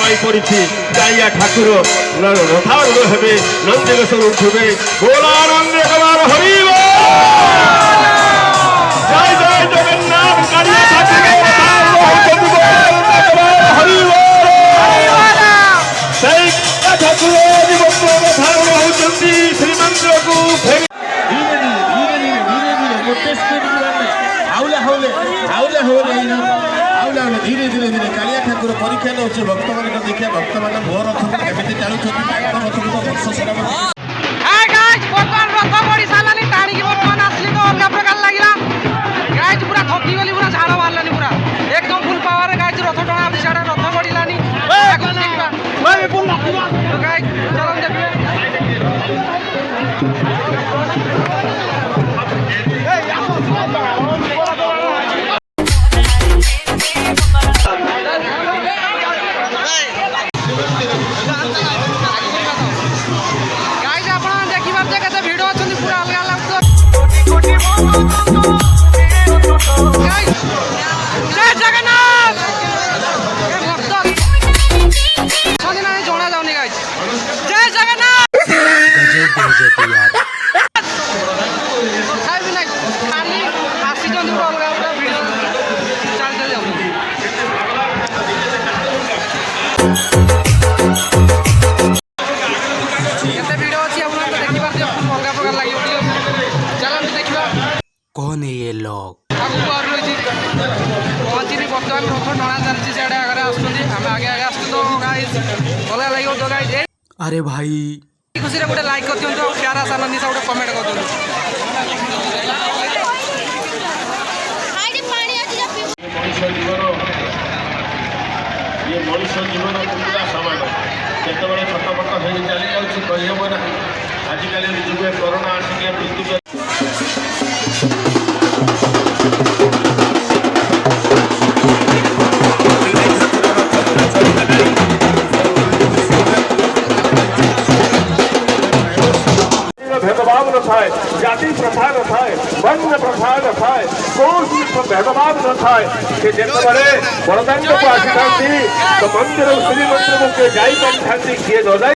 পাই পড়িছি যাইয়া ঠাকুর রথারূঢ় হবে নন্দিকেশ্বর উঠবে বোলানন্দে কবার হরিব জয় জয় জগন্নাথ কালিয়া ঠাকুর হরিব সেই ঠাকুর রথারূঢ় হচ্ছেন শ্রীমন্দিরକୁ ফেরি ধীরে ধীরে ধীরে ধীরে গোটে স্পিড হাউলে হাউলে হাউলে হাউলে হাউলে হাউলে ধীরে ধীরে ধীরে কাଳିଆ ଠାକୁର ପରୀକ୍ଷା ନେଉଛି ଭକ୍ତମାନଙ୍କ ଦେଖିବା ଭକ୍ତମାନେ ମୋ ରଥକୁ କେମିତି ଟାଣୁଛନ୍ତି ତାଙ୍କ ରଥକୁ ତ ବର୍ଷ ସାରା ବର୍ତ୍ତମାନ ରଥ ବଢି ସାରିଲାନି ଟାଣିକି ବର୍ତ୍ତମାନ ଆସିଲି ତ ଅଲଗା ପ୍ରକାର ଲାଗିଲା ଗାଇଜ ପୁରା ଥକିଗଲି ପୁରା ଝାଳ ବାହାରିଲାନି ପୁରା ଏକଦମ ଫୁଲ ପାୱାରରେ ଗାଇଜ ରଥ ଟଣା ହଉଛି ସିଆଡେ ରଥ ବଢିଲାନି ଗାଇଜ ଚାଲନ୍ତୁ ଦେଖିବେ कौन है ये लोग पहुंची बर्तमान रथ टଣା ଚାଲିଛି ସିଆଡ଼େ ଆଗରେ ଆସୁଛନ୍ତି ଆମେ ଆଗେ ଆଗେ ଆସୁଛୁ ତ ଗାଇଜ ଭଲ ଲାଗିବ ତ ଗାଇଜ अरे भाई ଖୁସିରେ ଗୋଟେ ଲାଇକ୍ କରିଦିଅନ୍ତୁ ଆଉ ପ୍ୟାରା ସାନନ୍ଦି ଗୋଟେ କମେଣ୍ଟ କରିଦିଅନ୍ତୁ ମଣିଷ ଜୀବନ ପୁରା ସମାନ କେତେବେଳେ ଛୋଟପଟ ହେଇ ଚାଲି ଯାଉଛି କହିହେବ ନାହିଁ ଆଜିକାଲି ଯୁଗରେ କରୋନା ଆସିକି ମୃତ୍ୟୁ भेदभाव न थाए जाति प्रथा न थाए वर्ण प्रथा न थाए कौन भेदभाव न थाए कि जेतबले बड़दाण्ड को आसी तो मंदिर श्रीमंदिर के जाई पारि किए न जाए